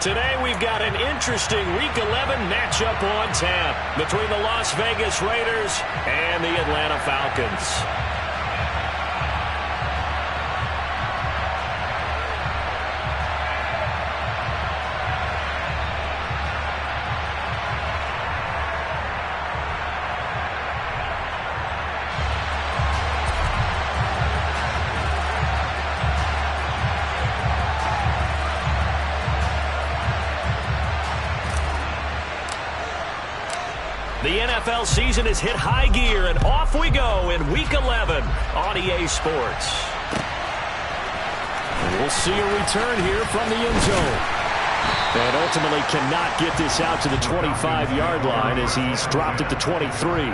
Today we've got an interesting Week 11 matchup on tap between the Las Vegas Raiders and the Atlanta Falcons. The NFL season has hit high gear, and off we go in Week 11 on EA Sports. And we'll see a return here from the end zone. And ultimately cannot get this out to the 25-yard line as he's dropped at the 23.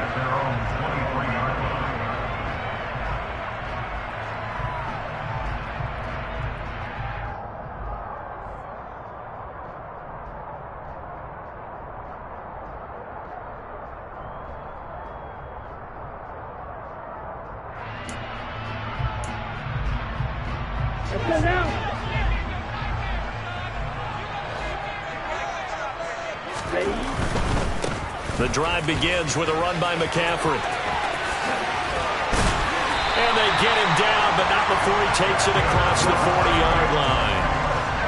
The drive begins with a run by McCaffrey. And they get him down, but not before he takes it across the 40-yard line.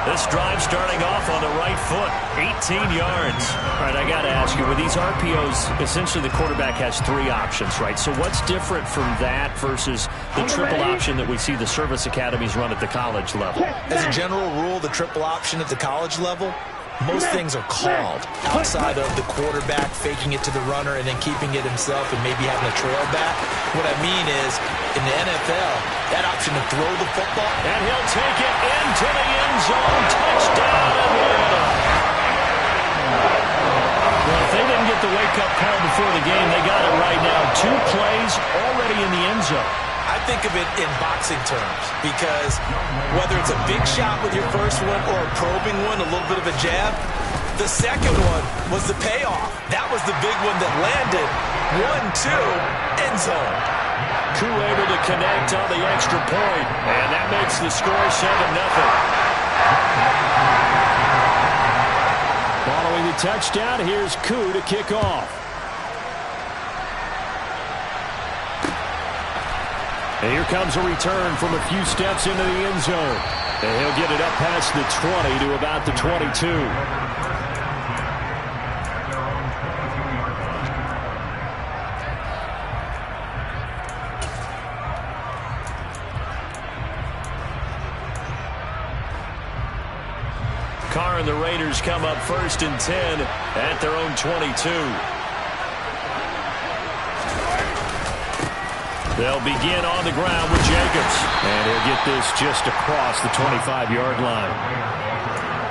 This drive starting off on the right foot, 18 yards. All right, I got to ask you, with these RPOs, essentially the quarterback has three options, right? So what's different from that versus the triple option that we see the service academies run at the college level? As a general rule, the triple option at the college level, most things are called outside of the quarterback faking it to the runner and then keeping it himself and maybe having a trail back. What I mean is, in the NFL, that option to throw the football. And he'll take it into the end zone. Touchdown, Atlanta. Well, if they didn't get the wake-up call before the game, they got it right now. 2 plays already in the end zone. I think of it in boxing terms because whether it's a big shot with your first one or a probing one, a little bit of a jab, the second one was the payoff. That was the big one that landed. 1-2, end zone. Koo able to connect on the extra point, and that makes the score 7-0. Following the touchdown, here's Koo to kick off. And here comes a return from a few steps into the end zone. And he'll get it up past the 20 to about the 22. Carr and the Raiders come up 1st and 10 at their own 22. They'll begin on the ground with Jacobs. And he'll get this just across the 25-yard line.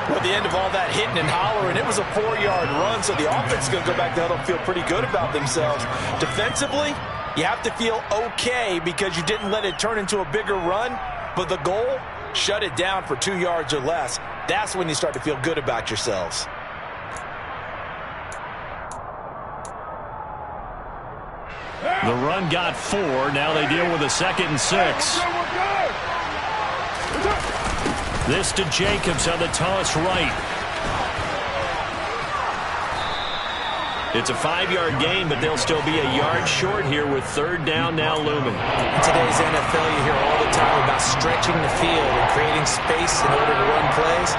Well, at the end of all that hitting and hollering, it was a 4-yard run, so the offense is going to go back there and feel pretty good about themselves. Defensively, you have to feel okay because you didn't let it turn into a bigger run, but the goal, shut it down for 2 yards or less. That's when you start to feel good about yourselves. The run got 4. Now they deal with a 2nd and 6. This to Jacobs on the toss right. It's a 5-yard gain, but they'll still be a yard short here with 3rd down now looming. In today's NFL, you hear all the time about stretching the field and creating space in order to run plays.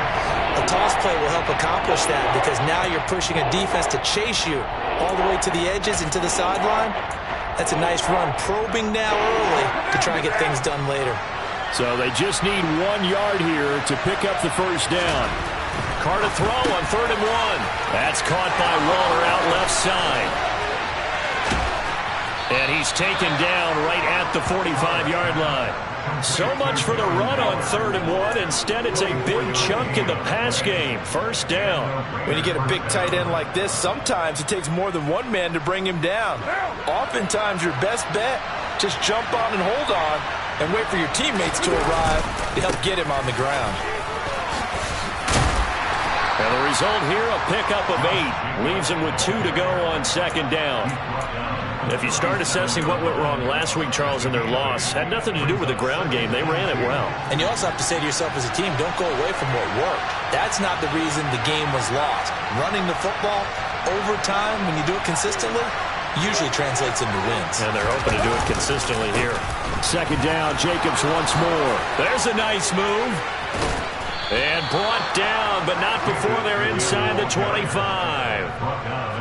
A toss play will help accomplish that because now you're pushing a defense to chase you all the way to the edges and to the sideline. That's a nice run, probing now early to try and get things done later. So they just need 1 yard here to pick up the 1st down. Carr to throw on 3rd and 1. That's caught by Waller out left side. And he's taken down right at the 45-yard line. So much for the run on 3rd and 1. Instead, it's a big chunk in the pass game. 1st down. When you get a big tight end like this, sometimes it takes more than one man to bring him down. Oftentimes, your best bet, just jump on and hold on and wait for your teammates to arrive to help get him on the ground. And the result here, a pickup of 8. Leaves him with 2 to go on 2nd down. If you start assessing what went wrong last week, Charles, in their loss, had nothing to do with the ground game. They ran it well. And you also have to say to yourself as a team, don't go away from what worked. That's not the reason the game was lost. Running the football over time, when you do it consistently, usually translates into wins. And they're hoping to do it consistently here. Second down, Jacobs once more. There's a nice move. And brought down, but not before they're inside the 25.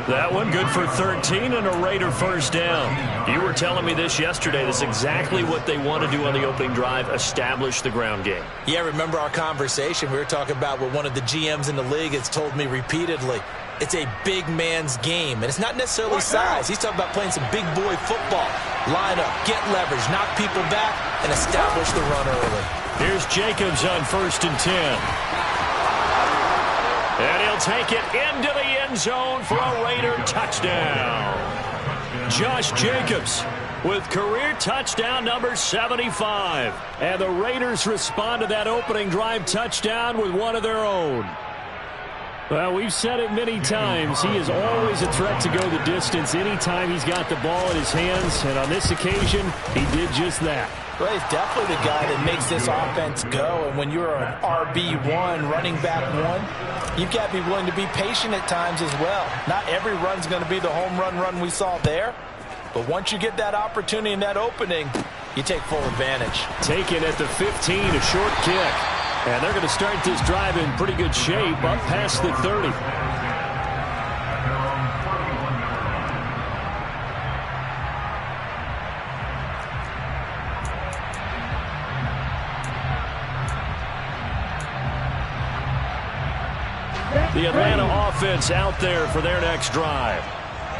That one good for 13 and a Raider first down. You were telling me this yesterday. This is exactly what they want to do on the opening drive, establish the ground game. Yeah, remember our conversation? We were talking about what one of the GMs in the league has told me repeatedly. It's a big man's game, and it's not necessarily size. He's talking about playing some big boy football. Line up, get leverage, knock people back, and establish the run early. Here's Jacobs on 1st and 10. And he'll take it into the end zone for a Raider touchdown. Josh Jacobs with career touchdown number 75. And the Raiders respond to that opening drive touchdown with one of their own. Well, we've said it many times. He is always a threat to go the distance anytime he's got the ball in his hands. And on this occasion, he did just that. Well, he's definitely the guy that makes this offense go. And when you're an RB1, running back one, you've got to be willing to be patient at times as well. Not every run's going to be the home run we saw there. But once you get that opportunity and that opening, you take full advantage. Taken at the 15, a short kick. And they're going to start this drive in pretty good shape up past the 30. The Atlanta offense out there for their next drive.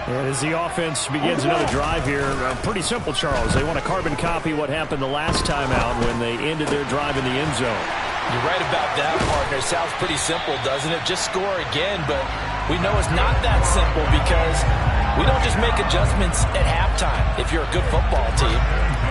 And as the offense begins another drive here, pretty simple, Charles. They want to carbon copy what happened the last time out when they ended their drive in the end zone. You're right about that, partner. Sounds pretty simple, doesn't it? Just score again, but we know it's not that simple because we don't just make adjustments at halftime if you're a good football team.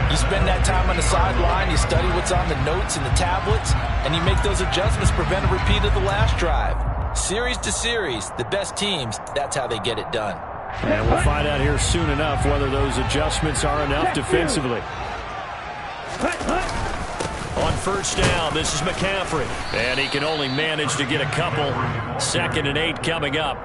You spend that time on the sideline, you study what's on the notes and the tablets, and you make those adjustments, prevent a repeat of the last drive. Series to series, the best teams, that's how they get it done. And we'll find out here soon enough whether those adjustments are enough defensively. On first down, this is McCaffrey. And he can only manage to get a couple. 2nd and 8 coming up.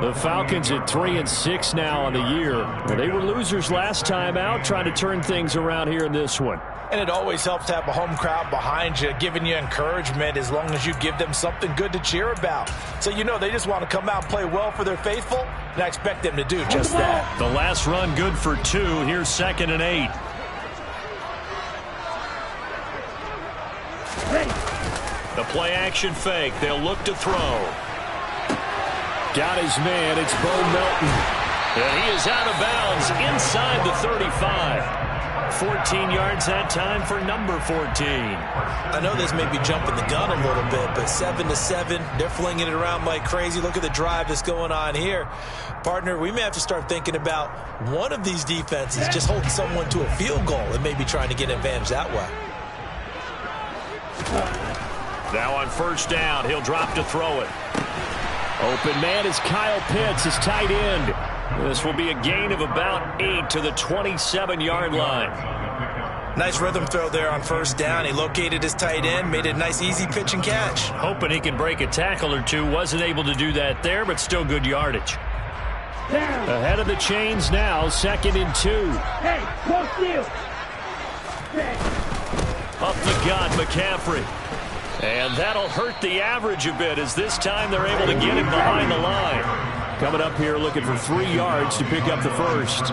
The Falcons at 3-6 now on the year. They were losers last time out, trying to turn things around here in this one. And it always helps to have a home crowd behind you, giving you encouragement as long as you give them something good to cheer about. So you know they just want to come out and play well for their faithful, and I expect them to do just that. The last run good for 2. Here's 2nd and 8. The play action fake. They'll look to throw. Got his man. It's Bo Melton. And he is out of bounds inside the 35. 14 yards that time for number 14. I know this may be jumping the gun a little bit, but 7-7, they're flinging it around like crazy. Look at the drive that's going on here. Partner, we may have to start thinking about one of these defenses just holding someone to a field goal and maybe trying to get an advantage that way. Now on first down, he'll drop to throw it. Open man is Kyle Pitts, his tight end. This will be a gain of about 8 to the 27-yard line. Nice rhythm throw there on first down. He located his tight end, made a nice easy pitch and catch. Hoping he can break a tackle or two. Wasn't able to do that there, but still good yardage. Ahead of the chains now, 2nd and 2. Hey, close you. Up the gut, McCaffrey. And that'll hurt the average a bit as this time they're able to get him behind the line. Coming up here looking for 3 yards to pick up the first.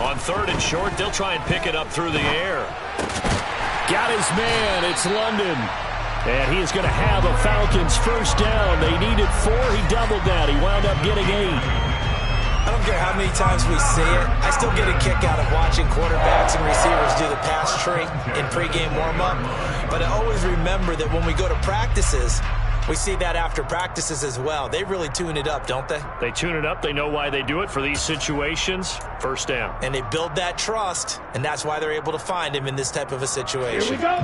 On 3rd and short, they'll try and pick it up through the air. Got his man. It's London. And he is going to have a Falcons first down. They needed 4. He doubled that. He wound up getting 8. I don't care how many times we see it. I still get a kick out of watching quarterbacks and receivers do the pass tree in pregame warm-up. But I always remember that when we go to practices, we see that after practices as well. They really tune it up, don't they? They tune it up. They know why they do it for these situations. First down. And they build that trust, and that's why they're able to find him in this type of a situation. Here we go.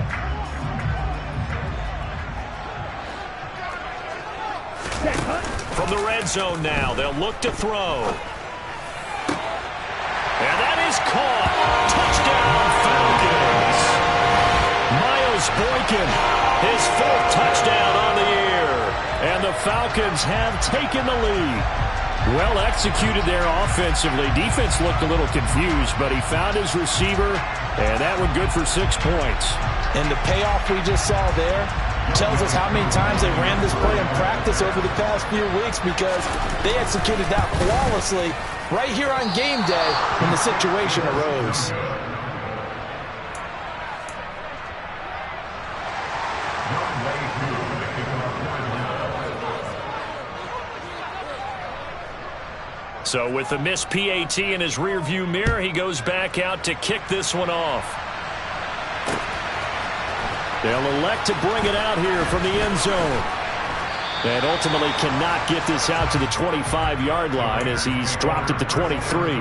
From the red zone now, they'll look to throw. And that is caught. Touchdown, Falcons. Miles Boykin, his fourth touchdown on the year. And the Falcons have taken the lead. Well executed there offensively. Defense looked a little confused, but he found his receiver, and that one good for 6 points. And the payoff we just saw there tells us how many times they ran this play in practice over the past few weeks, because they executed that flawlessly right here on game day when the situation arose. So with the missed PAT in his rearview mirror, he goes back out to kick this one off. They'll elect to bring it out here from the end zone. And ultimately cannot get this out to the 25-yard line as he's dropped at the 23.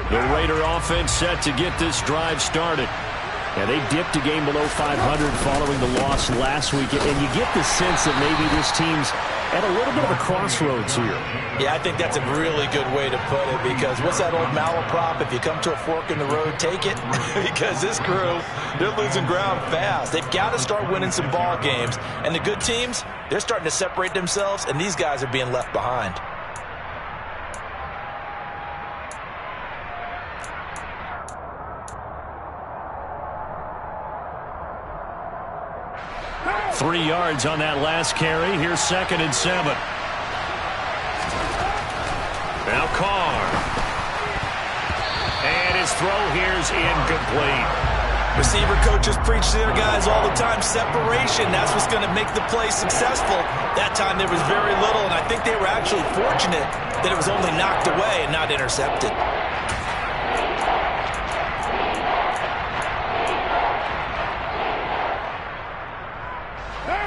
The Raider offense set to get this drive started. Yeah, they dipped a game below 500 following the loss last week, and you get the sense that maybe this team's at a little bit of a crossroads here. Yeah, I think that's a really good way to put it, because what's that old malaprop? If you come to a fork in the road, take it. Because this crew, they're losing ground fast. They've got to start winning some ball games. And the good teams, they're starting to separate themselves, and these guys are being left behind. Three yards on that last carry. Here's 2nd and 7. Now Carr. And his throw here's incomplete. Receiver coaches preach to their guys all the time. Separation, that's what's going to make the play successful. That time there was very little, and I think they were actually fortunate that it was only knocked away and not intercepted.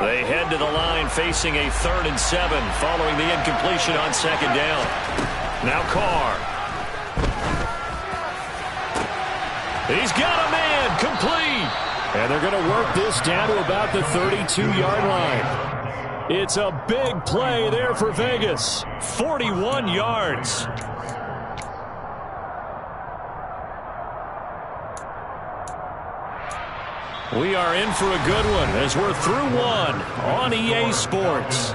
They head to the line facing a 3rd and 7 following the incompletion on 2nd down. Now Carr. He's got a man complete. And they're going to work this down to about the 32-yard line. It's a big play there for Vegas. 41 yards. We are in for a good one as we're through one on EA Sports.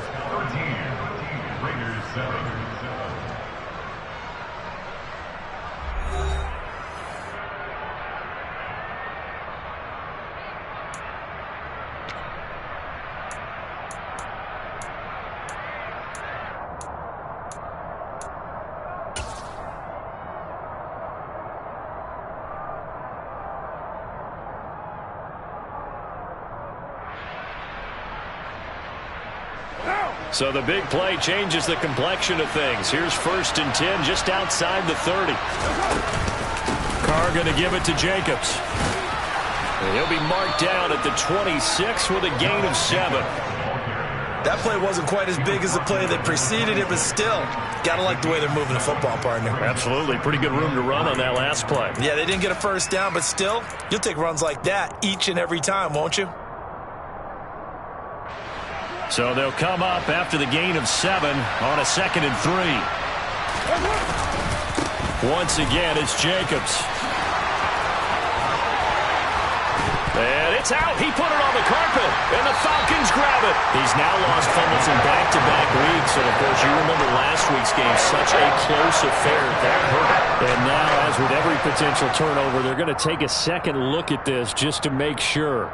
So the big play changes the complexion of things. Here's 1st and 10 just outside the 30. Carr going to give it to Jacobs. And he'll be marked down at the 26 with a gain of 7. That play wasn't quite as big as the play that preceded it, but still, got to like the way they're moving the football, partner. Absolutely. Pretty good room to run on that last play. Yeah, they didn't get a first down, but still, you'll take runs like that each and every time, won't you? So they'll come up after the gain of 7 on a 2nd and 3. Once again, it's Jacobs. And it's out. He put it on the carpet, and the Falcons grab it. He's now lost fumbles in back-to-back weeks, and, of course, you remember last week's game, such a close affair. That hurt. And now, as with every potential turnover, they're going to take a second look at this just to make sure.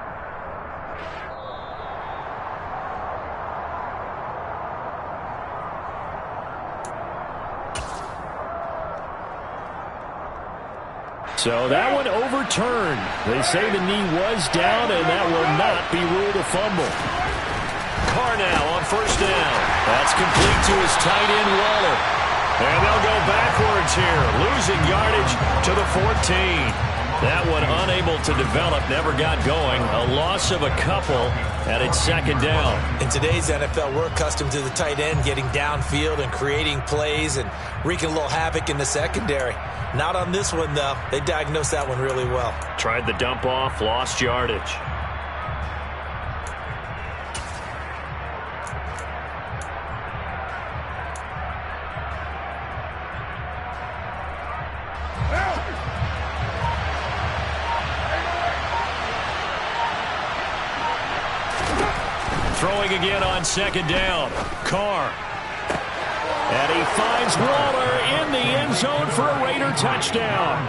So that one overturned. They say the knee was down, and that will not be ruled a fumble. Carr now on 1st down. That's complete to his tight end, Waller. And they'll go backwards here, losing yardage to the 14. That one unable to develop, never got going. A loss of a couple, and it's second down. In today's NFL, we're accustomed to the tight end getting downfield and creating plays and wreaking a little havoc in the secondary. Not on this one, though. They diagnosed that one really well. Tried the dump off, lost yardage. Throwing again on second down. Carr. And he finds Waller in the end zone for a Raider touchdown.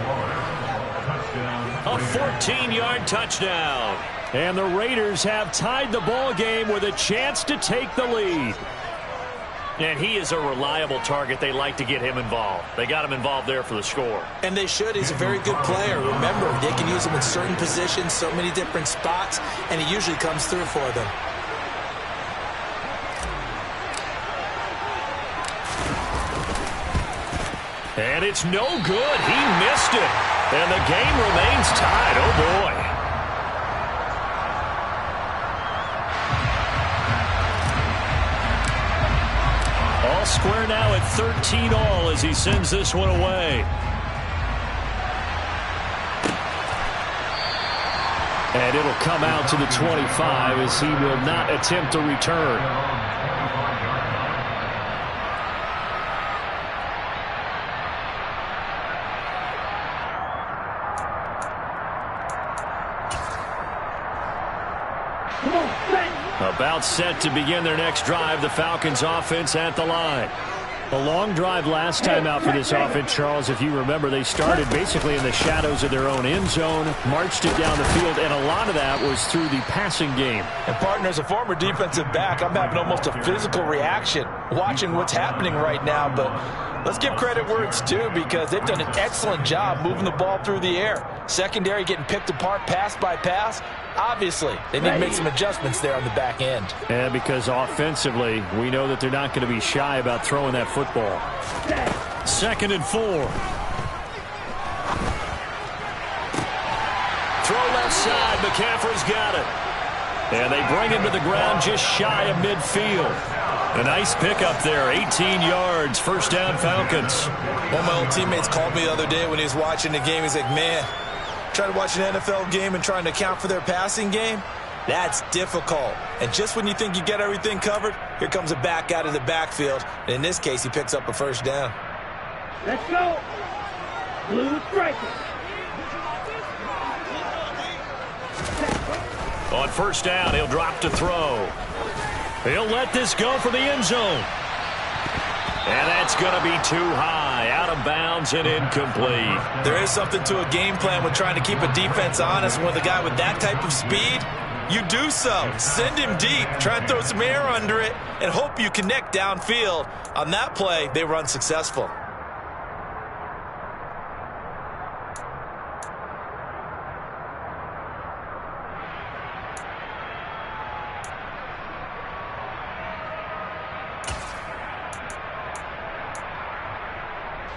A 14-yard touchdown. And the Raiders have tied the ball game with a chance to take the lead. And he is a reliable target. They like to get him involved. They got him involved there for the score. And they should. He's a very good player. Remember, they can use him in certain positions, so many different spots, and he usually comes through for them. And it's no good. He missed it. And the game remains tied. Oh, boy. All square now at 13-all as he sends this one away. And it'll come out to the 25 as he will not attempt to return. About set to begin their next drive, the Falcons offense at the line. A long drive last time out for this offense, Charles. If you remember, they started basically in the shadows of their own end zone, marched it down the field, and a lot of that was through the passing game. And, partner, as a former defensive back, I'm having almost a physical reaction watching what's happening right now. But let's give credit where it's due because they've done an excellent job moving the ball through the air. Secondary getting picked apart pass by pass. Obviously, they need to make some adjustments there on the back end. And because offensively, we know that they're not going to be shy about throwing that football. 2nd and 4. Throw left side. McCaffrey's got it. And they bring him to the ground just shy of midfield. A nice pickup there. 18 yards. First down, Falcons. One of my old teammates called me the other day when he was watching the game. He's like, man, trying to watch an NFL game and trying to account for their passing game, that's difficult. And just when you think you get everything covered, here comes a back out of the backfield. And in this case, he picks up a first down. Let's go. Blue striker. On first down, he'll drop to throw. He'll let this go for the end zone. And that's going to be too high, out of bounds and incomplete. There is something to a game plan with trying to keep a defense honest. With a guy with that type of speed, you do so. Send him deep, try and throw some air under it, and hope you connect downfield. On that play, they were unsuccessful.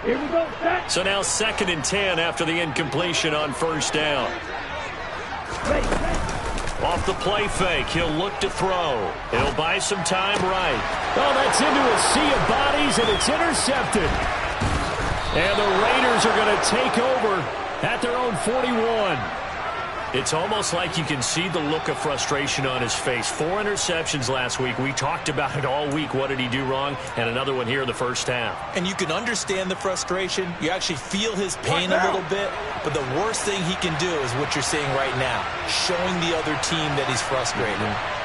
Here we go, set. So now 2nd and 10 after the incompletion on first down. Off the play fake, he'll look to throw. He'll buy some time right. Oh, that's into a sea of bodies, and it's intercepted. And the Raiders are going to take over at their own 41. It's almost like you can see the look of frustration on his face. 4 interceptions last week. We talked about it all week. What did he do wrong? And another one here in the first half. And you can understand the frustration. You actually feel his pain a little bit. But the worst thing he can do is what you're seeing right now, showing the other team that he's frustrated.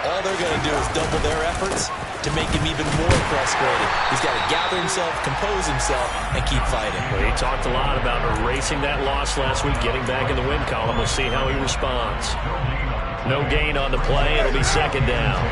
All they're going to do is double their efforts to make him even more frustrated. He's got to gather himself, compose himself, and keep fighting. Well, he talked a lot about erasing that loss last week, getting back in the win column. We'll see how he responds. No gain on the play. It'll be second down.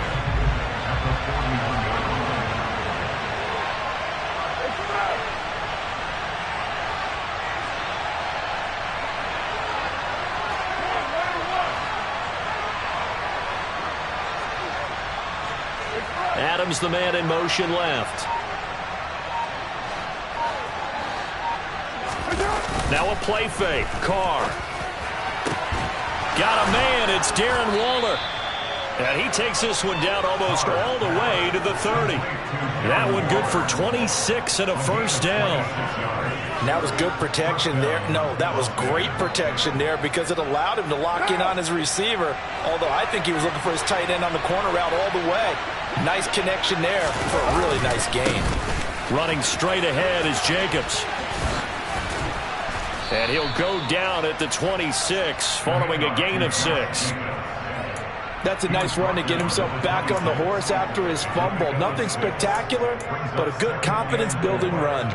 Adams, the man in motion left. Now a play fake. Carr. got a man. It's Darren Waller. And he takes this one down almost all the way to the 30. That one good for 26 and a first down. And that was good protection there. No, that was great protection there because it allowed him to lock in on his receiver. Although I think he was looking for his tight end on the corner route all the way. Nice connection there for a really nice gain. Running straight ahead is Jacobs. And he'll go down at the 26 following a gain of 6. That's a nice run to get himself back on the horse after his fumble. Nothing spectacular, but a good confidence-building run.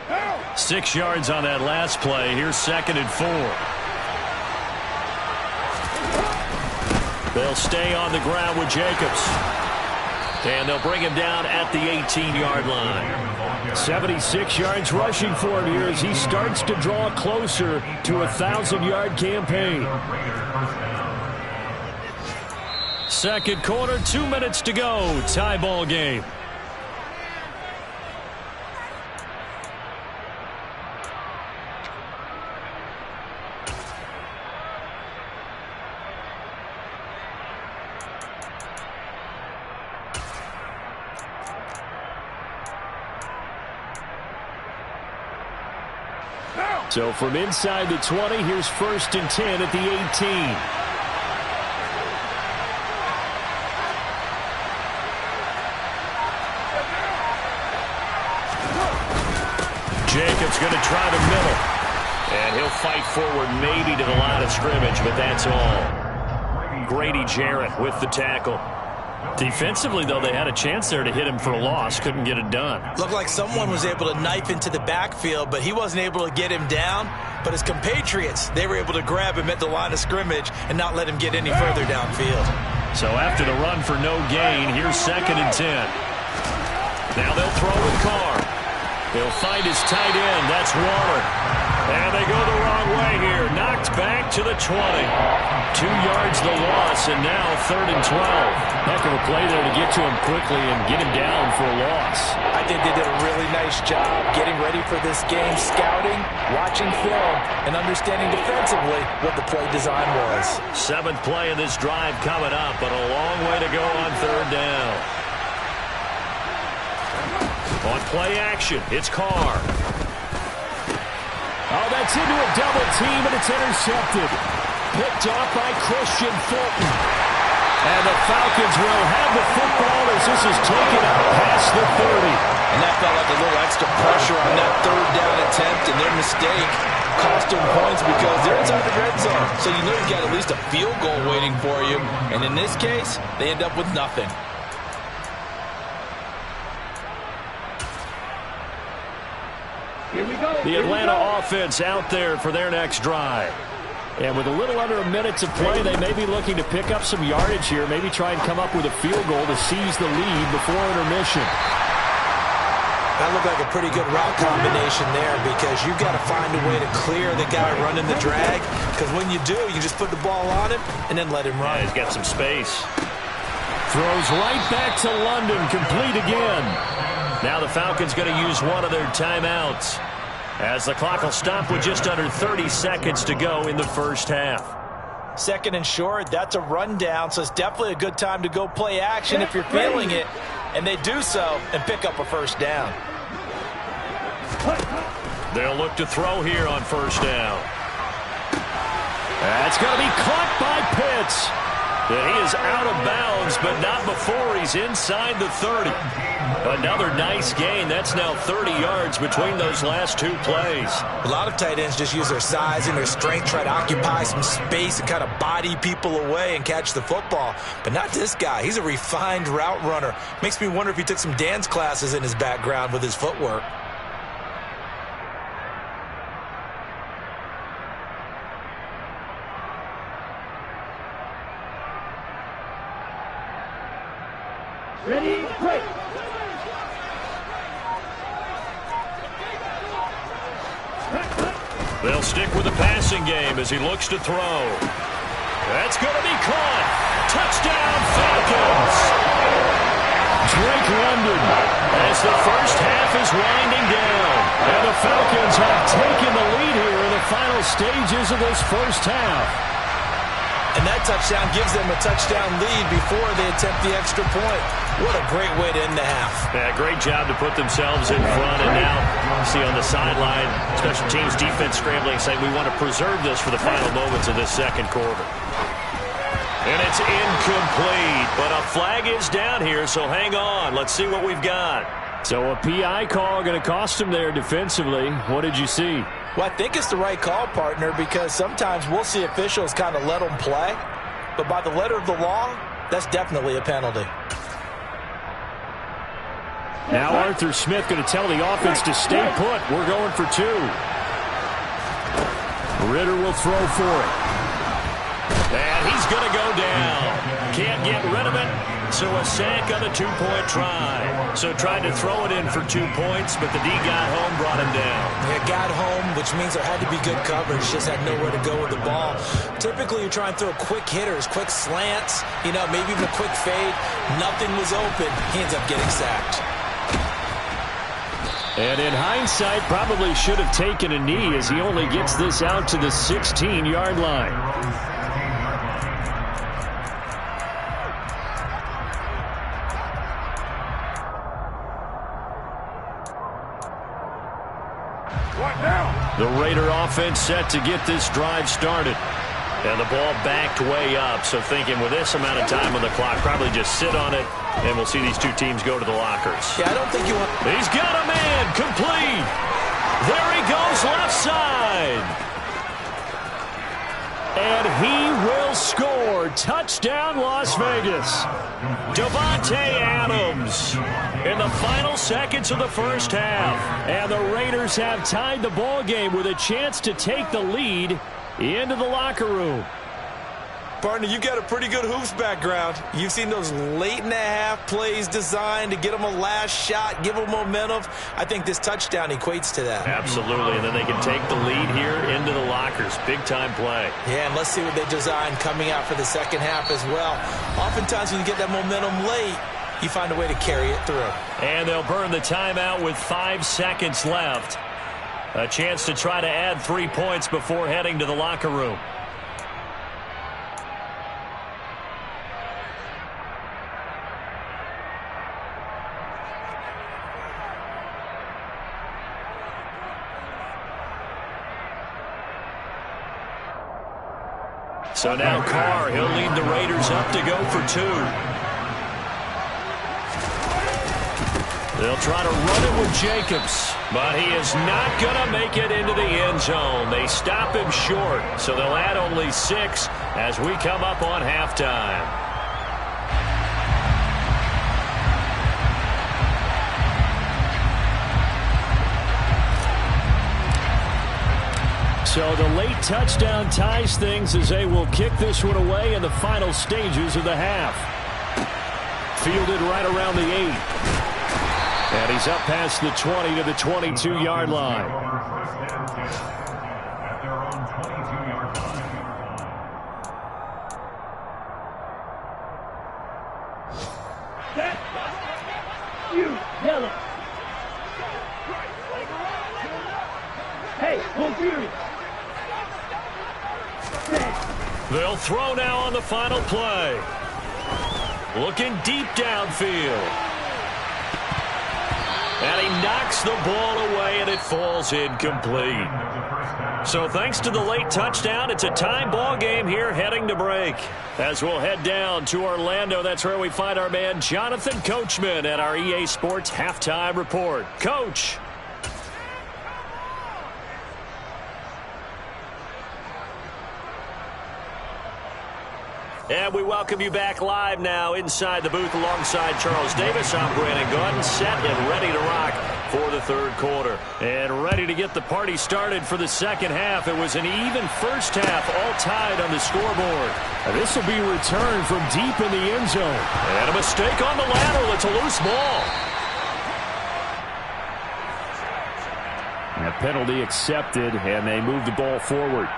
Oh! 6 yards on that last play. Here's 2nd and 4. They'll stay on the ground with Jacobs. And they'll bring him down at the 18-yard line. 76 yards rushing for him here as he starts to draw closer to a 1,000-yard campaign. Second quarter, 2 minutes to go. Tie ball game. So from inside the 20, here's 1st and 10 at the 18. Jacobs going to try the middle. And he'll fight forward maybe to the line of scrimmage, but that's all. Grady Jarrett with the tackle. Defensively, though, they had a chance there to hit him for a loss. Couldn't get it done. Looked like someone was able to knife into the backfield, but he wasn't able to get him down. But his compatriots, they were able to grab him at the line of scrimmage and not let him get any further downfield. So after the run for no gain, here's 2nd and 10. Now they'll throw with Carr. He'll find his tight end. That's Waller. And they go the wrong way here. Knocked back to the 20. 2 yards the loss, and now 3rd and 12. Heck of a play there to get to him quickly and get him down for a loss. I think they did a really nice job getting ready for this game, scouting, watching film, and understanding defensively what the play design was. 7th play of this drive coming up, but a long way to go on 3rd down. On play action, it's Carr. Oh, that's into a double team, and it's intercepted. Picked off by Christian Fulton. And the Falcons will have the football as this is taken out past the 30. And that felt like a little extra pressure on that 3rd down attempt, and their mistake cost them points because they're inside the red zone. So you know you've got at least a field goal waiting for you. And in this case, they end up with nothing. Here we go. The Atlanta offense out there for their next drive. And with a little under a minute to play, they may be looking to pick up some yardage here, maybe try and come up with a field goal to seize the lead before intermission. That looked like a pretty good route combination there because you've got to find a way to clear the guy running the drag, because when you do, you just put the ball on him and then let him run. Yeah, he's got some space. Throws right back to London, complete again. Now the Falcons going to use one of their timeouts as the clock will stop with just under 30 seconds to go in the first half. 2nd and short, that's a rundown, so it's definitely a good time to go play action if you're feeling it. And they do so and pick up a 1st down. They'll look to throw here on 1st down. That's going to be caught by Pitts. And he is out of bounds, but not before he's inside the 30. Another nice gain. That's now 30 yards between those last 2 plays. A lot of tight ends just use their size and their strength, try to occupy some space and kind of body people away and catch the football. But not this guy. He's a refined route runner. Makes me wonder if he took some dance classes in his background with his footwork. Ready, break. They'll stick with the passing game as he looks to throw. That's going to be caught. Touchdown, Falcons! Drake London as the first half is winding down. And the Falcons have taken the lead here in the final stages of this first half. And that touchdown gives them a touchdown lead before they attempt the extra point. What a great way to end the half. Yeah, great job to put themselves in front. And now, you see on the sideline, special teams defense scrambling, saying we want to preserve this for the final moments of this second quarter. And it's incomplete, but a flag is down here, so hang on. Let's see what we've got. So a PI call going to cost him there defensively. What did you see? Well, I think it's the right call, partner, because sometimes we'll see officials kind of let them play. But by the letter of the law, that's definitely a penalty. Now Arthur Smith going to tell the offense to stay put. We're going for 2. Ritter will throw for it. And he's going to go down. Can't get rid of it. So a sack on the 2-point try. So tried to throw it in for 2 points, but the D got home, brought him down. Yeah, got home, which means there had to be good coverage. Just had nowhere to go with the ball. Typically, you're trying to throw quick hitters, quick slants, maybe even a quick fade. Nothing was open. He ends up getting sacked. And in hindsight, probably should have taken a knee as he only gets this out to the 16-yard line. The Raider offense set to get this drive started. And the ball backed way up, so thinking with this amount of time on the clock, probably just sit on it, and we'll see these two teams go to the lockers. Yeah, I don't think you want... He's got a man, complete. There he goes, left side. And he will score. Touchdown, Las Vegas. Davante Adams in the final seconds of the first half. And the Raiders have tied the ball game with a chance to take the lead into the locker room. Partner, you got a pretty good hoops background. You've seen those late-in-the-half plays designed to get them a last shot, give them momentum. I think this touchdown equates to that. Absolutely, and then they can take the lead here into the lockers. Big-time play. Yeah, and let's see what they design coming out for the second half as well. Oftentimes when you get that momentum late, you find a way to carry it through. And they'll burn the timeout with 5 seconds left. A chance to try to add 3 points before heading to the locker room. So now Carr, he'll lead the Raiders up to go for 2. They'll try to run it with Jacobs, but he is not going to make it into the end zone. They stop him short, so they'll add only 6 as we come up on halftime. So the late touchdown ties things as they will kick this one away in the final stages of the half. Fielded right around the 8. And he's up past the 20 to the 22-yard line. You, yellow. Hey, hold you. They'll throw now on the final play. Looking deep downfield. And he knocks the ball away, and it falls incomplete. So thanks to the late touchdown, it's a tie ball game here heading to break. As we'll head down to Orlando, that's where we find our man Jonathan Coachman at our EA Sports Halftime Report. Coach. And we welcome you back live now inside the booth alongside Charles Davis. I'm Brandon Gordon, set and ready to rock for the third quarter. And ready to get the party started for the second half. It was an even first half, all tied on the scoreboard. This will be returned from deep in the end zone. And a mistake on the lateral. It's a loose ball. And a penalty accepted, and they move the ball forward.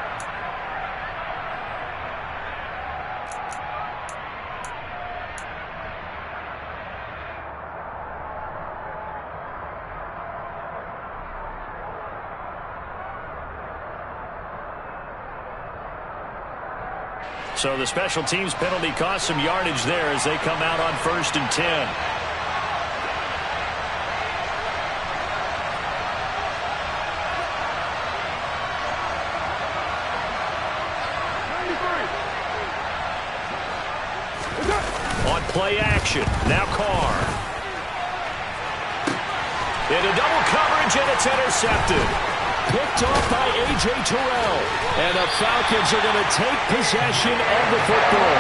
So the special teams penalty cost some yardage there as they come out on 1st and 10. On play action, now Carr. Into double coverage, and it's intercepted. Picked off by A.J. Terrell. And the Falcons are going to take possession of the football.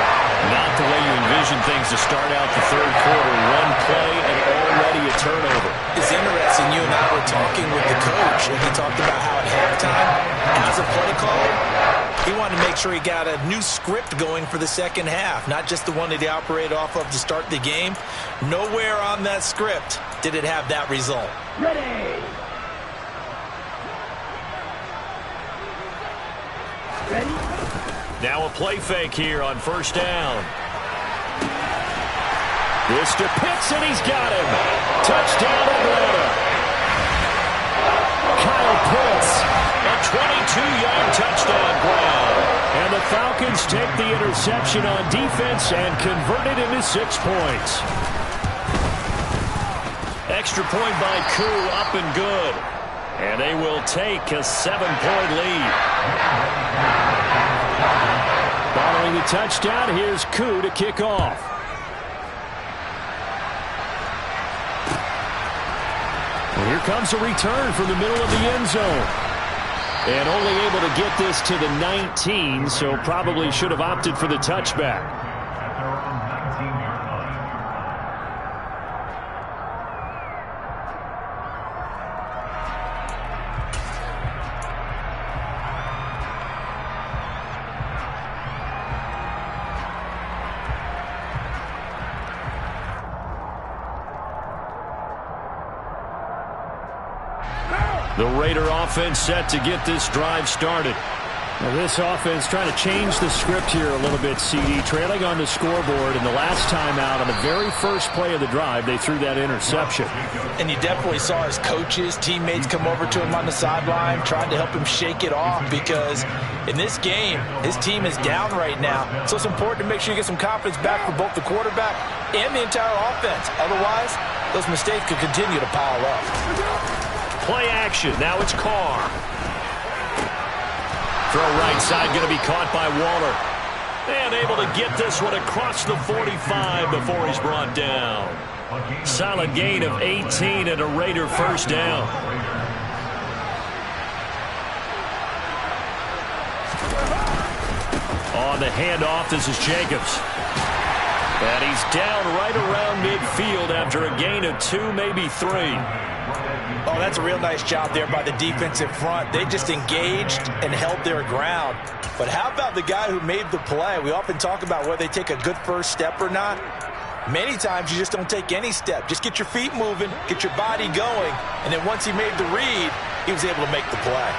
Not the way you envision things to start out the third quarter. One play and already a turnover. It's interesting. You and I were talking with the coach, and he talked about how at halftime, as a play caller, he wanted to make sure he got a new script going for the second half, not just the one that he operated off of to start the game. Nowhere on that script did it have that result. Ready. Ready. Now a play fake here on 1st down. This to Pitts, and he's got him. Touchdown, Atlanta. Kyle Pitts. A 22-yard touchdown grab. And the Falcons take the interception on defense and convert it into 6 points. Extra point by Koo, up and good. And they will take a 7-point lead. Following the touchdown, here's Koo to kick off. And here comes a return from the middle of the end zone. And only able to get this to the 19, so probably should have opted for the touchback. The Raider offense set to get this drive started. Now this offense trying to change the script here a little bit, CD. Trailing on the scoreboard, and the last time out on the very first play of the drive, they threw that interception. And you definitely saw his coaches, teammates come over to him on the sideline, trying to help him shake it off, because in this game, his team is down right now. So it's important to make sure you get some confidence back for both the quarterback and the entire offense. Otherwise, those mistakes could continue to pile up. Play action. Now it's Carr. Throw right side going to be caught by Waller. And able to get this one across the 45 before he's brought down. Solid gain of 18 and a Raider 1st down. On the handoff, this is Jacobs. And he's down right around midfield after a gain of 2, maybe 3. Oh, that's a real nice job there by the defensive front. They just engaged and held their ground. But how about the guy who made the play? We often talk about whether they take a good first step or not. Many times you just don't take any step. Just get your feet moving, get your body going, and then once he made the read, he was able to make the play.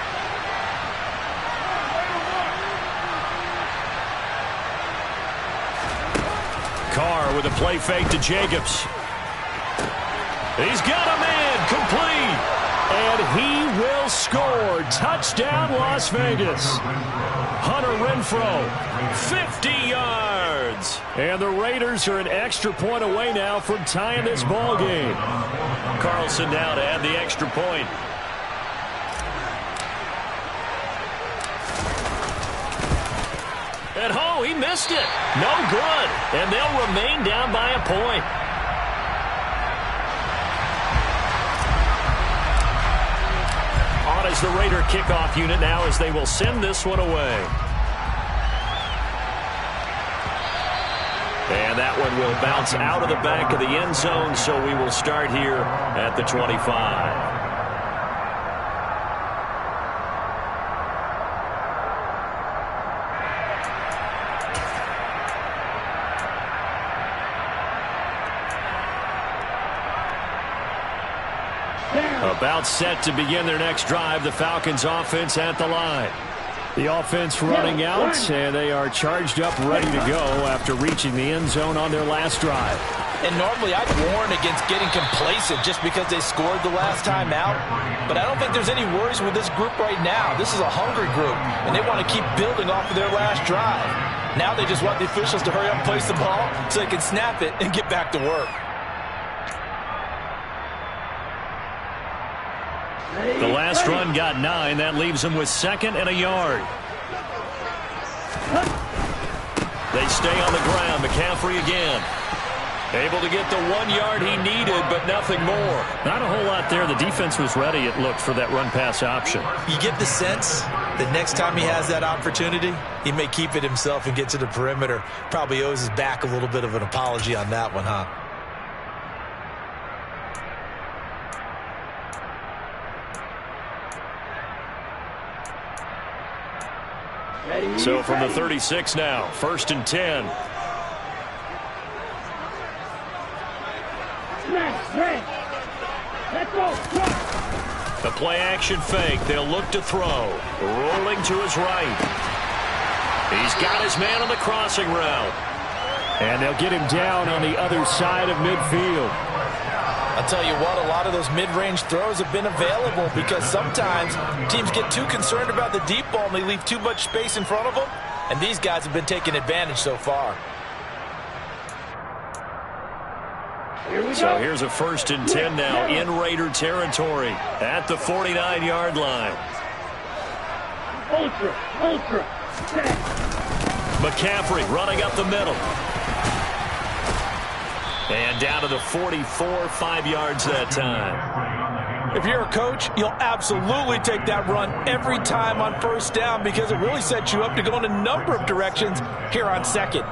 Carr with a play fake to Jacobs. He's got a man, complete. And he will score. Touchdown, Las Vegas. Hunter Renfrow, 50 yards. And the Raiders are an extra point away now from tying this ball game. Carlson now to add the extra point. At home, he missed it. No good. And they'll remain down by a point. On is the Raider kickoff unit now as they will send this one away. And that one will bounce out of the back of the end zone, so we will start here at the 25. About set to begin their next drive, the Falcons offense at the line. The offense running out, and they are charged up, ready to go after reaching the end zone on their last drive. And normally I'd warn against getting complacent just because they scored the last time out. But I don't think there's any worries with this group right now. This is a hungry group, and they want to keep building off of their last drive. Now they just want the officials to hurry up and place the ball so they can snap it and get back to work. The last run got 9. That leaves him with 2nd and a yard. They stay on the ground. McCaffrey again. Able to get the 1 yard he needed, but nothing more. Not a whole lot there. The defense was ready, it looked, for that run-pass option. You get the sense that next time he has that opportunity, he may keep it himself and get to the perimeter. Probably owes his back a little bit of an apology on that one, huh? So from the 36 now, 1st and 10. The play-action fake. They'll look to throw. Rolling to his right. He's got his man on the crossing route. And they'll get him down on the other side of midfield. I'll tell you what, a lot of those mid-range throws have been available because sometimes teams get too concerned about the deep ball and they leave too much space in front of them. And these guys have been taking advantage so far. So here's a 1st and 10 now in Raider territory at the 49-yard line. Ultra. McCaffrey running up the middle. And down to the 44, 5 yards that time. If you're a coach, you'll absolutely take that run every time on 1st down because it really sets you up to go in a number of directions here on 2nd.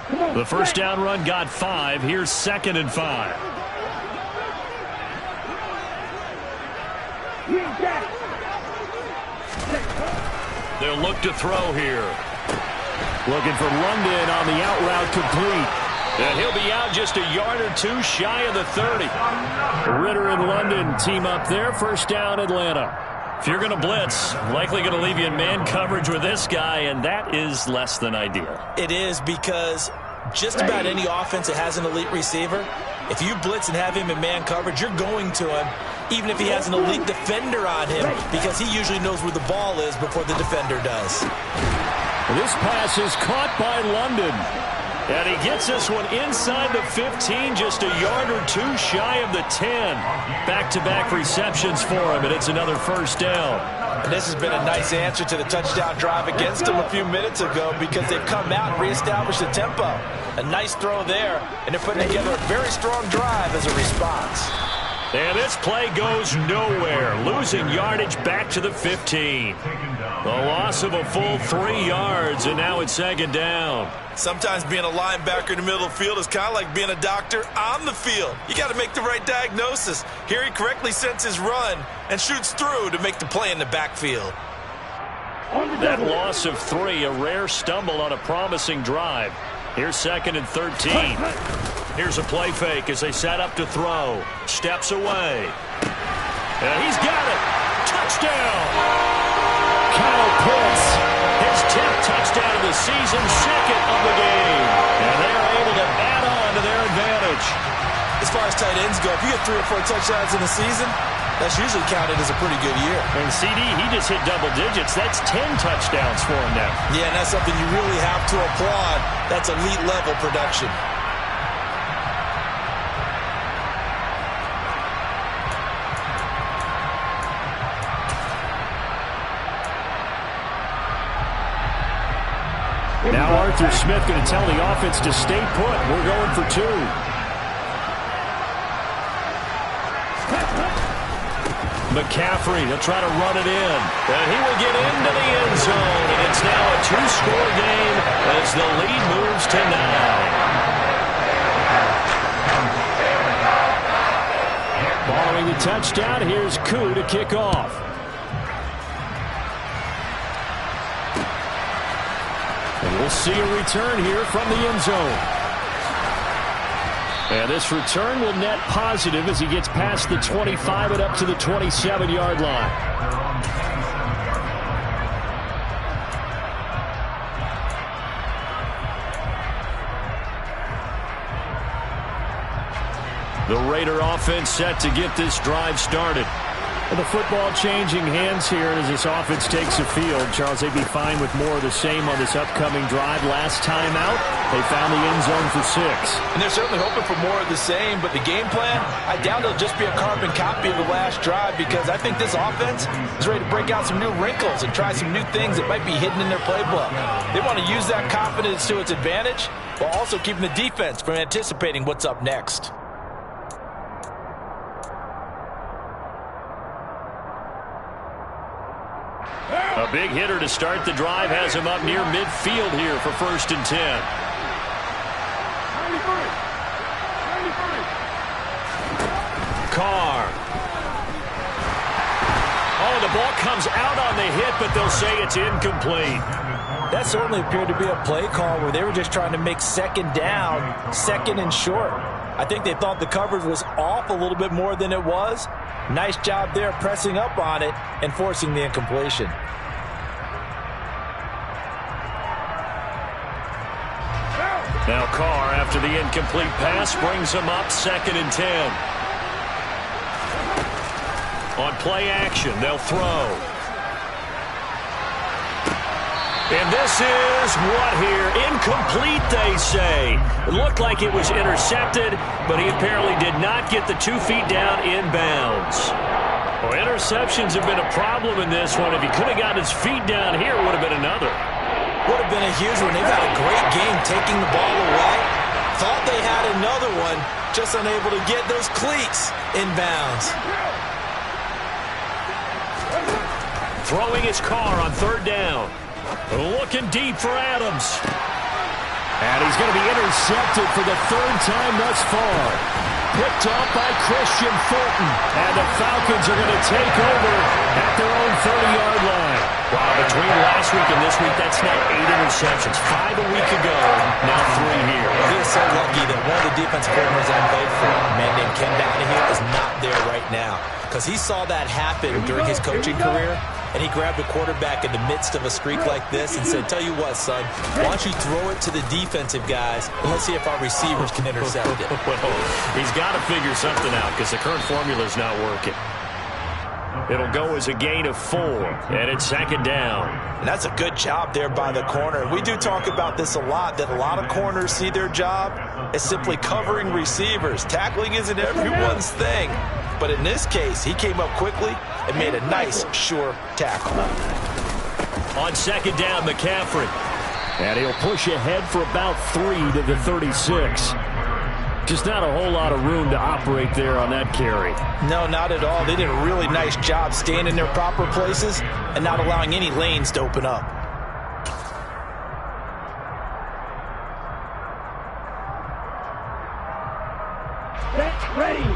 The 1st down run got 5. Here's 2nd and 5. They'll look to throw here. Looking for London on the out route complete. And he'll be out just a yard or 2 shy of the 30. Ritter and London team up there. 1st down, Atlanta. If you're going to blitz, likely going to leave you in man coverage with this guy, and that is less than ideal. It is because just about any offense that has an elite receiver, if you blitz and have him in man coverage, you're going to him, even if he has an elite defender on him, because he usually knows where the ball is before the defender does. This pass is caught by London. And he gets this one inside the 15, just a yard or 2 shy of the 10. Back-to-back receptions for him, and it's another 1st down. And this has been a nice answer to the touchdown drive against him a few minutes ago because they've come out and reestablished the tempo. A nice throw there, and they're putting together a very strong drive as a response. And this play goes nowhere, losing yardage back to the 15. The loss of a full 3 yards, and now it's 2nd down. Sometimes being a linebacker in the middle of the field is kind of like being a doctor on the field. You got to make the right diagnosis. Here he correctly sets his run and shoots through to make the play in the backfield. That loss of 3, a rare stumble on a promising drive. Here's 2nd and 13. Here's a play fake as they set up to throw. Steps away. And he's got it. Touchdown. Kyle Pitts. His 10th touchdown of the season, 2nd of the game. And they are able to add on to their advantage. As far as tight ends go, if you get 3 or 4 touchdowns in a season, that's usually counted as a pretty good year. And CD, he just hit double digits. That's 10 touchdowns for him now. Yeah, and that's something you really have to applaud. That's elite level production. Now Arthur Smith going to tell the offense to stay put. We're going for 2. McCaffrey, he'll try to run it in. And he will get into the end zone. And it's now a 2-score game as the lead moves to 9. Following the touchdown, here's Koo to kick off. And we'll see a return here from the end zone. And this return will net positive as he gets past the 25 and up to the 27-yard line. The Raider offense set to get this drive started. The football changing hands here as this offense takes the field. Charles, they'd be fine with more of the same on this upcoming drive. Last time out, they found the end zone for 6. And they're certainly hoping for more of the same, but the game plan, I doubt it'll just be a carbon copy of the last drive, because I think this offense is ready to break out some new wrinkles and try some new things that might be hidden in their playbook. They want to use that confidence to its advantage while also keeping the defense from anticipating what's up next. A big hitter to start the drive has him up near midfield here for 1st and 10. Carr. Oh, the ball comes out on the hit, but they'll say it's incomplete. That certainly appeared to be a play call where they were just trying to make 2nd down, 2nd and short. I think they thought the coverage was off a little bit more than it was. Nice job there pressing up on it and forcing the incompletion. Now Carr, after the incomplete pass, brings him up 2nd and 10. On play action, they'll throw. And this is what here? Incomplete, they say. It looked like it was intercepted, but he apparently did not get the 2 feet down inbounds. Well, interceptions have been a problem in this one. If he could have gotten his feet down here, it would have been another. Would have been a huge one. They've had a great game taking the ball away. Thought they had another one, just unable to get those cleats inbounds. Throwing his Carr on 3rd down. Looking deep for Adams. And he's going to be intercepted for the 3rd time thus far. Picked up by Christian Fulton. And the Falcons are going to take over at their own 30-yard line. Wow, between last week and this week, that's now 8 interceptions. 5 a week ago, now 3 here. He is so lucky that one of the defensive coordinators I played for, a man named Ken Donahue, is not there right now. Because he saw that happen during his coaching career, and he grabbed the quarterback in the midst of a streak like this and said, tell you what, son, why don't you throw it to the defensive guys, and let's see if our receivers can intercept it. He's got to figure something out because the current formula is not working. It'll go as a gain of 4, and it's 2nd down. And that's a good job there by the corner. We do talk about this a lot, that a lot of corners see their job as simply covering receivers. Tackling isn't everyone's thing. But in this case, he came up quickly and made a nice, sure tackle. On 2nd down, McCaffrey. And he'll push ahead for about 3 to the 36. Just not a whole lot of room to operate there on that carry. No, not at all. They did a really nice job staying in their proper places and not allowing any lanes to open up. Set, ready.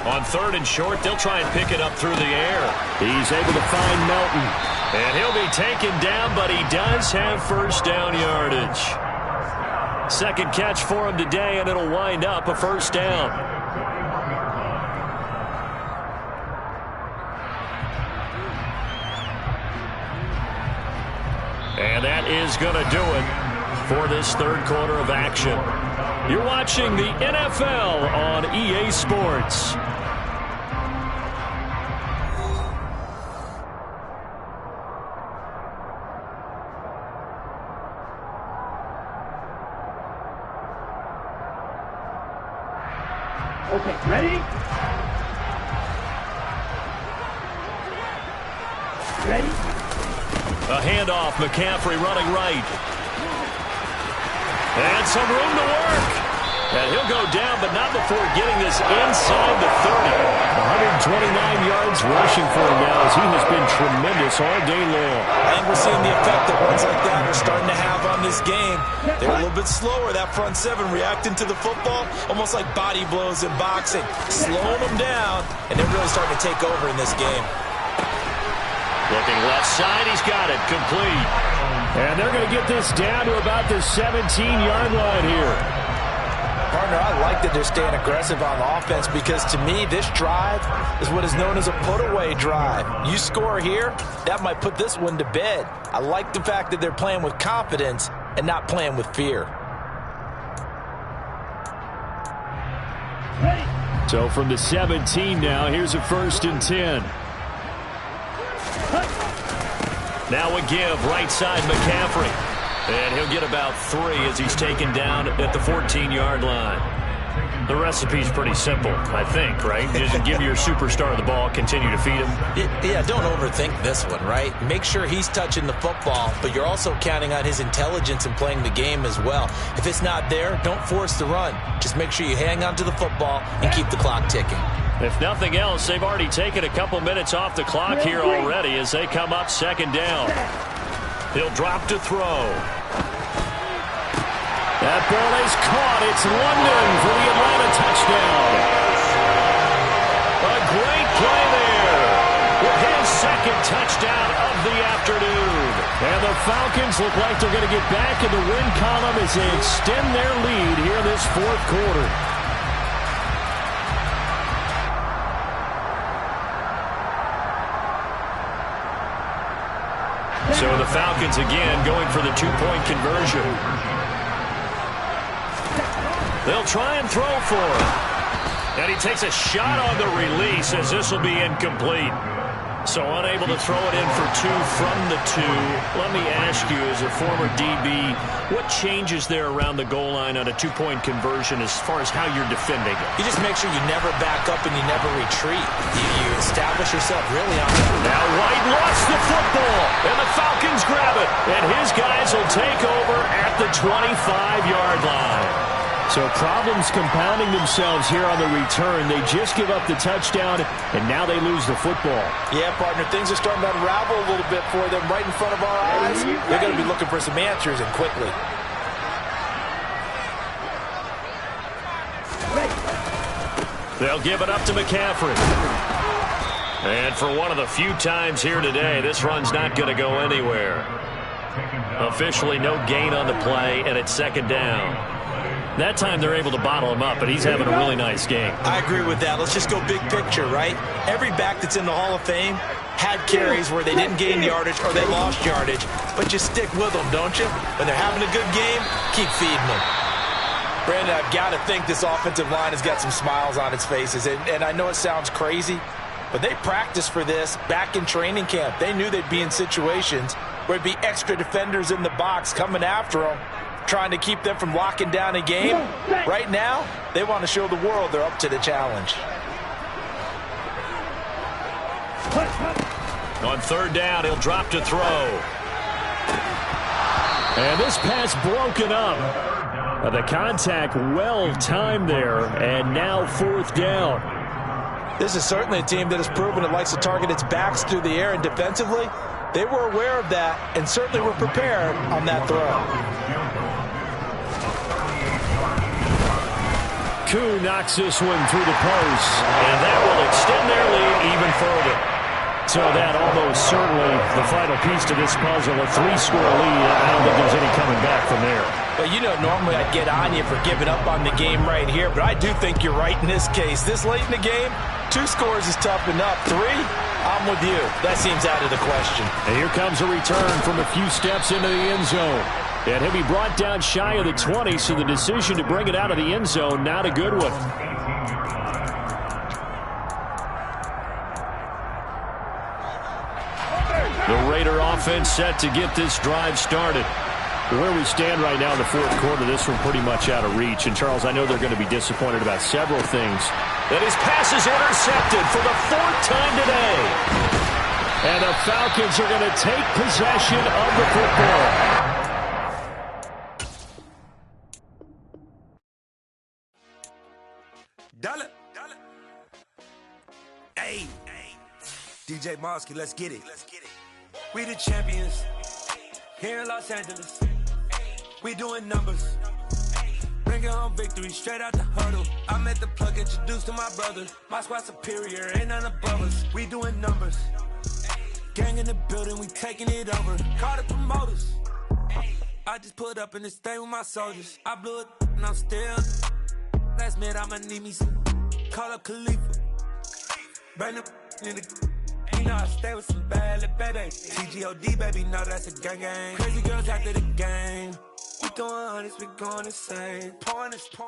On 3rd and short, they'll try and pick it up through the air. He's able to find Melton. And he'll be taken down, but he does have 1st down yardage. 2nd catch for him today, and it'll wind up a 1st down. And that is going to do it for this 3rd quarter of action. You're watching the NFL on EA Sports. Okay, ready? Ready? A handoff, McCaffrey running right. And some room to work. And he'll go down, but not before getting this inside the 30. 129 yards rushing for him now as he has been tremendous all day long. I think we're seeing the effect that runs like that are starting to have on this game. They're a little bit slower, that front 7, reacting to the football, almost like body blows in boxing, slowing them down, and they're really starting to take over in this game. Looking left side, he's got it, complete. And they're going to get this down to about the 17-yard line here. Partner, I like that they're staying aggressive on offense because, to me, this drive is what is known as a put-away drive. You score here, that might put this one to bed. I like the fact that they're playing with confidence and not playing with fear. So from the 17 now, here's a 1st and 10. Now a give, right side McCaffrey. And he'll get about 3 as he's taken down at the 14-yard line. The recipe's pretty simple, I think, right? Just give your superstar the ball, continue to feed him. Yeah, don't overthink this one, right? Make sure he's touching the football, but you're also counting on his intelligence in playing the game as well. If it's not there, don't force the run. Just make sure you hang on to the football and keep the clock ticking. If nothing else, they've already taken a couple minutes off the clock here already as they come up 2nd down. He'll drop to throw. That ball is caught. It's London for the Atlanta touchdown. A great play there with his 2nd touchdown of the afternoon. And the Falcons look like they're going to get back in the win column as they extend their lead here in this 4th quarter. So the Falcons again going for the 2-point conversion. They'll try and throw for him. And he takes a shot on the release as this will be incomplete. So unable to throw it in for 2 from the 2. Let me ask you, as a former DB, what changes there around the goal line on a 2-point conversion as far as how you're defending it? You just make sure you never back up and you never retreat. You establish yourself really on it. Now White lost the football, and the Falcons grab it. And his guys will take over at the 25-yard line. So problems compounding themselves here on the return. They just give up the touchdown, and now they lose the football. Yeah, partner, things are starting to unravel a little bit for them right in front of our eyes. They're going to be looking for some answers, and quickly. They'll give it up to McCaffrey. And for one of the few times here today, this run's not going to go anywhere. Officially no gain on the play, and it's 2nd down. That time they're able to bottle him up, but he's having a really nice game. I agree with that. Let's just go big picture, right? Every back that's in the Hall of Fame had carries where they didn't gain yardage or they lost yardage, but you stick with them, don't you? When they're having a good game, keep feeding them. Brandon, I've got to think this offensive line has got some smiles on its faces, and I know it sounds crazy, but they practiced for this back in training camp. They knew they'd be in situations where it'd be extra defenders in the box coming after them, trying to keep them from locking down a game. Right now, they want to show the world they're up to the challenge. On 3rd down, he'll drop to throw. And this pass broken up. The contact well timed there, and now 4th down. This is certainly a team that has proven it likes to target its backs through the air, and defensively, they were aware of that and certainly were prepared on that throw. Koo knocks this one through the post. And that will extend their lead even further. So that almost certainly the final piece to this puzzle, a 3-score lead. I don't think there's any coming back from there. Well, you know, normally I'd get on you for giving up on the game right here, but I do think you're right in this case. This late in the game, 2 scores is tough enough. 3, I'm with you. That seems out of the question. And here comes a return from a few steps into the end zone. And he'll be brought down shy of the 20, so the decision to bring it out of the end zone, not a good one. The Raider offense set to get this drive started. Where we stand right now in the 4th quarter, this one pretty much out of reach. And, Charles, I know they're going to be disappointed about several things. And his pass is intercepted for the 4th time today. And the Falcons are going to take possession of the football. Hey, DJ Mosky, let's get it. We the champions here in Los Angeles. We doing numbers. Bringing home victory straight out the huddle. I'm at the plug, introduced to my brother. My squad superior, ain't none above us. We doing numbers. Gang in the building, we taking it over. Call the promoters. I just put up in this thing with my soldiers. I blew it and I'm still. Last minute I'ma need me some. Call up Khalifa. Bring them in the. You know I stay with some bad little baby. TGOD baby, know that's a gang gang. Crazy girls after the game. doing hundreds, we going insane. Point is point.